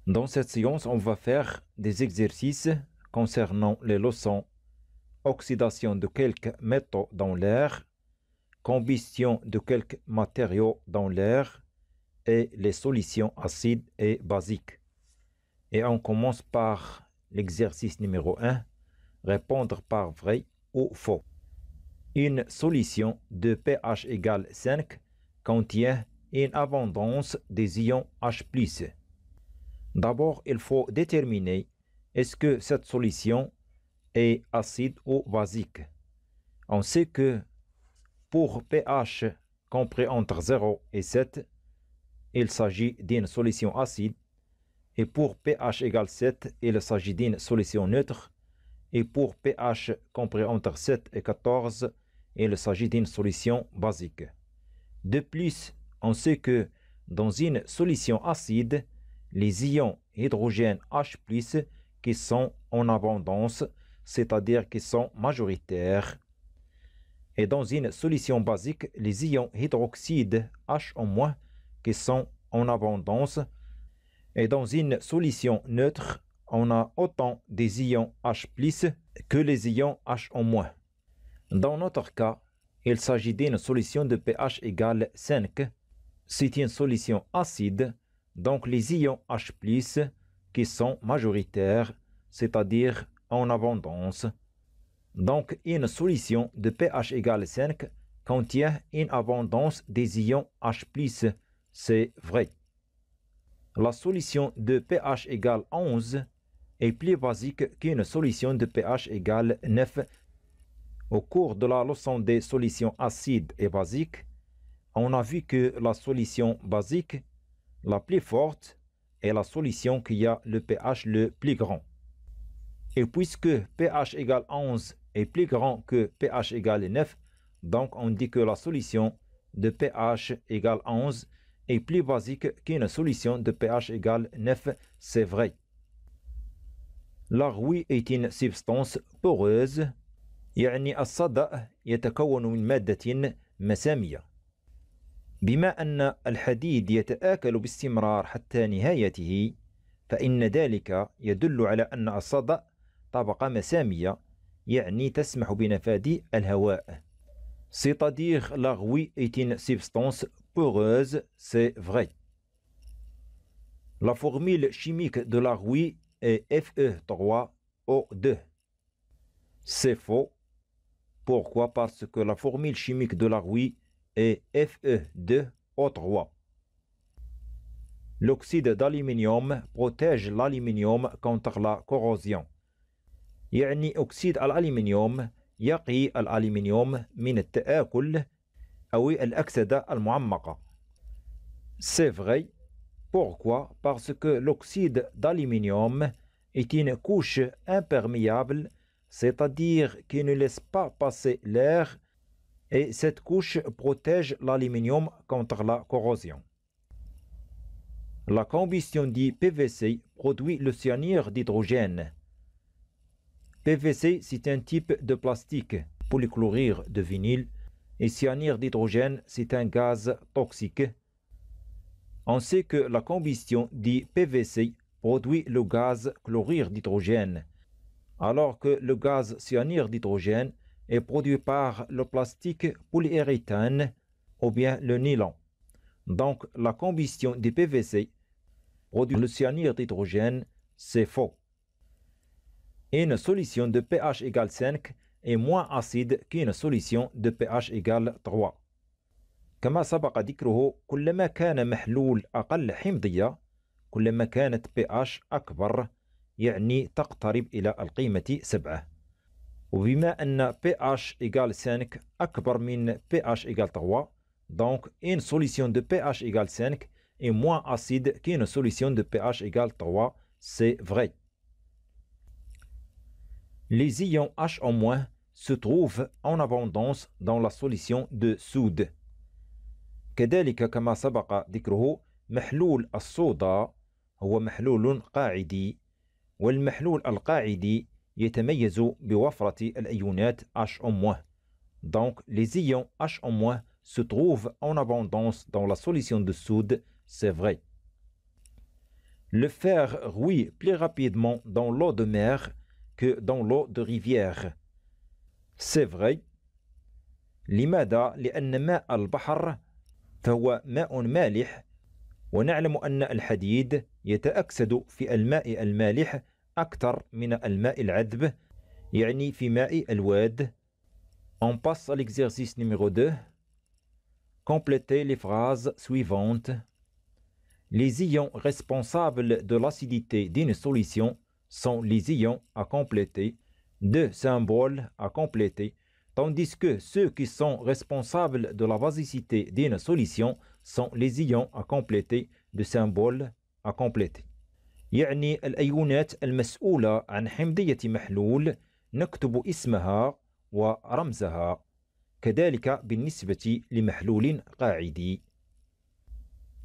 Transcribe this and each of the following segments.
Dans cette séance, on va faire des exercices concernant les leçons oxydation de quelques métaux dans l'air, combustion de quelques matériaux dans l'air et les solutions acides et basiques. Et on commence par l'exercice numéro 1, répondre par vrai ou faux. Une solution de pH égale 5 contient une abondance des ions H+. D'abord, il faut déterminer est-ce que cette solution est acide ou basique. On sait que pour pH compris entre 0 et 7, il s'agit d'une solution acide, et pour pH égale 7, il s'agit d'une solution neutre, et pour pH compris entre 7 et 14, il s'agit d'une solution basique. De plus, on sait que dans une solution acide, les ions hydrogène H+, qui sont en abondance, c'est-à-dire qui sont majoritaires. Et dans une solution basique, les ions hydroxyde H-, qui sont en abondance. Et dans une solution neutre, on a autant des ions H+ que les ions H-. Dans notre cas, il s'agit d'une solution de pH égale 5. C'est une solution acide, donc les ions H+, qui sont majoritaires, c'est-à-dire en abondance. Donc, une solution de pH égale 5 contient une abondance des ions H+, c'est vrai. La solution de pH égale 11 est plus basique qu'une solution de pH égale 9. Au cours de la leçon des solutions acides et basiques, on a vu que la solution basique, la plus forte, est la solution qui a le pH le plus grand. Et puisque pH égale 11 est plus grand que pH égale 9, donc on dit que la solution de pH égale 11 est plus basique qu'une solution de pH égale 9, c'est vrai. La rouille est une substance poreuse، يعني الصدأ يتكون من مادة مسامية. بما أن الحديد يتآكل باستمرار حتى نهايته، فإن ذلك يدل على أن الصدأ طبقة مسامية، يعني تسمح بنفاذ الهواء. C'est-à-dire la rouille est une substance poreuse, c'est vrai. La formule chimique de la rouille est Fe3O2. C'est faux. Pourquoi? Parce que la formule chimique de la rouille est Fe2O3. L'oxyde d'aluminium protège l'aluminium contre la corrosion. يعني أكسيد الألمنيوم يقي الألمنيوم من التآكل أو الأكسدة المعمقة. C'est vrai. Pourquoi? Parce que l'oxyde d'aluminium est une couche imperméable, c'est-à-dire qui ne laisse pas passer l'air, et cette couche protège l'aluminium contre la corrosion. La combustion du PVC produit le cyanure d'hydrogène. PVC, c'est un type de plastique, polychlorure de vinyle, et cyanure d'hydrogène, c'est un gaz toxique. On sait que la combustion du PVC produit le gaz chlorure d'hydrogène, alors que le gaz cyanure d'hydrogène est produit par le plastique polyuréthane ou bien le nylon. Donc, la combustion du PVC produit le cyanure d'hydrogène, c'est faux. Une solution de pH égale 5 est moins acide qu'une solution de pH égale 3. كما سبق ذكره، كلما كان محلول أقل حمضية كلما كانت pH أكبر، يعني تقترب إلى القيمة 7. وبما أن pH égale 5 أكبر من pH égale 3، donc une solution de pH égale 5 est moins acide qu'une solution de pH égale 3, c'est vrai. Les ions H- se trouvent en abondance dans la solution de soude. كذلك كما سبق ذكره، محلول الصودا هو محلول قاعدي، والمحلول القاعدي يتميز بوفرة الأيونات H-. Donc les ions H- se trouvent en abondance dans la solution de soude, c'est vrai. Le fer rouille plus rapidement dans l'eau de mer que dans l'eau de rivière. C'est vrai. لماذا؟ لأن ماء البحر فهو ماء مالح، ونعلم أن الحديد يتأكسد في الماء المالح أكثر من الماء العذب، يعني في ماء الواد. On passe à l'exercice numéro 2. Complétez les phrases suivantes. Les ions responsables de l'acidité d'une solution sont les ions à compléter, deux symboles à compléter, tandis que ceux qui sont responsables de la basicité d'une solution sont les ions à compléter, deux symboles à compléter. يعني الأيونات المسؤولة عن حمضية محلول نكتب اسمها ورمزها، كذلك بالنسبة لمحلول قاعدي.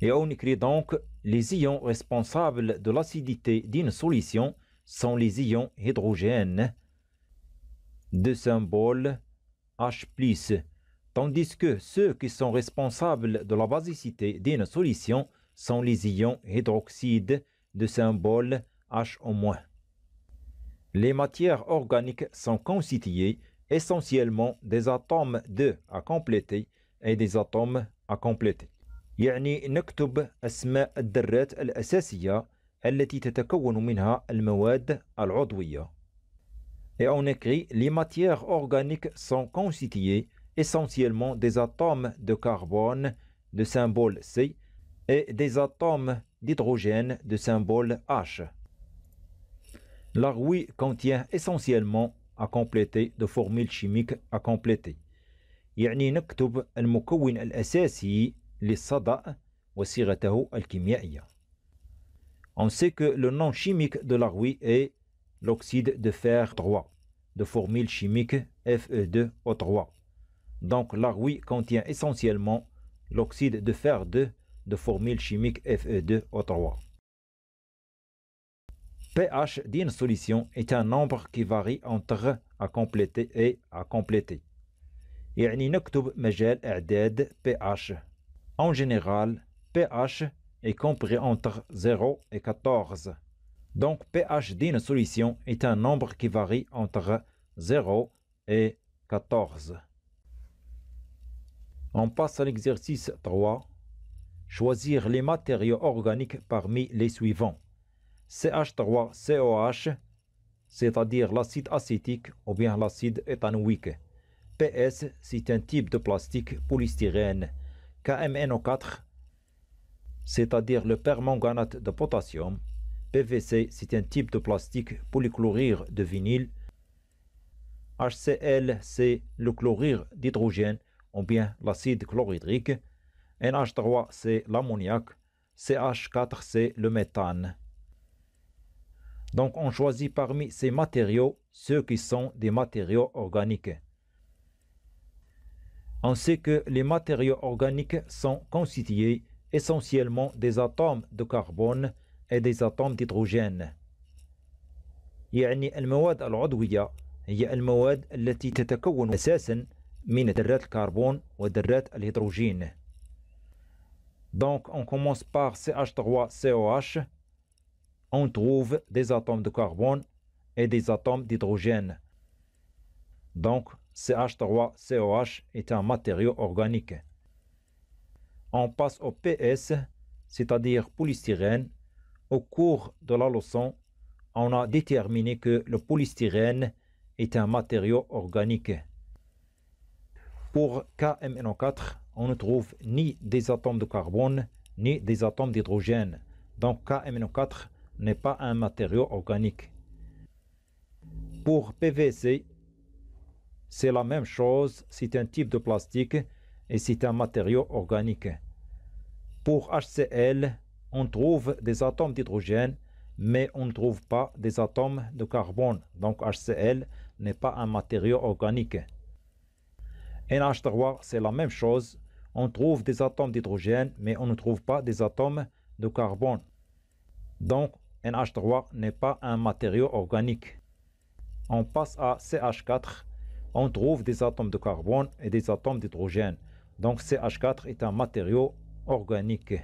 Et on écrit donc les ions responsables de l'acidité d'une solution sont les ions hydrogènes, deux symboles H+, tandis que ceux qui sont responsables de la basicité d'une solution sont les ions hydroxydes, deux symboles H-. Les matières organiques sont constituées essentiellement des atomes de à compléter et des atomes à compléter. يعني نكتب أسماء الذرات الأساسية التي تتكون منها المواد العضوية. Et on écrit les matières organiques sont constituées essentiellement des atomes de carbone de symbole C et des atomes d'hydrogène de symbole H. La rouille contient essentiellement à compléter de formules chimiques à compléter. يعني نكتب المكون الأساسي للصدأ وصيغته الكيميائية. On sait que le nom chimique de la rouille est l'oxyde de fer 3, de formule chimique Fe2O3. Donc la rouille contient essentiellement l'oxyde de fer 2 de formule chimique Fe2O3. pH d'une solution est un nombre qui varie entre à compléter et à compléter. يعني نكتب مجال إعداد pH. En général, pH est compris entre 0 et 14. Donc pH d'une solution est un nombre qui varie entre 0 et 14. On passe à l'exercice 3. Choisir les matériaux organiques parmi les suivants. CH3COH, c'est-à-dire l'acide acétique ou bien l'acide éthanoïque. PS, c'est un type de plastique polystyrène. KMNO4, c'est-à-dire le permanganate de potassium. PVC, c'est un type de plastique polychlorure de vinyle. HCl, c'est le chlorure d'hydrogène ou bien l'acide chlorhydrique. NH3, c'est l'ammoniac. CH4, c'est le méthane. Donc on choisit parmi ces matériaux ceux qui sont des matériaux organiques. On sait que les matériaux organiques sont constitués essentiellement des atomes de carbone et des atomes d'hydrogène. يعني المواد العضوية هي المواد التي تتكون أساسا من ذرات الكربون وذرات الهيدروجين. Donc on commence par CH3COH. On trouve des atomes de carbone et des atomes d'hydrogène. Donc CH3COH est un matériau organique. On passe au PS, c'est-à-dire polystyrène. Au cours de la leçon, on a déterminé que le polystyrène est un matériau organique. Pour KMNO4, on ne trouve ni des atomes de carbone ni des atomes d'hydrogène. Donc KMNO4 n'est pas un matériau organique. Pour PVC, c'est la même chose, c'est un type de plastique et c'est un matériau organique. Pour HCl, on trouve des atomes d'hydrogène, mais on ne trouve pas des atomes de carbone. Donc HCl n'est pas un matériau organique. NH3, c'est la même chose, on trouve des atomes d'hydrogène, mais on ne trouve pas des atomes de carbone. Donc NH3 n'est pas un matériau organique. On passe à CH4. On trouve des atomes de carbone et des atomes d'hydrogène. Donc CH4 est un matériau organique.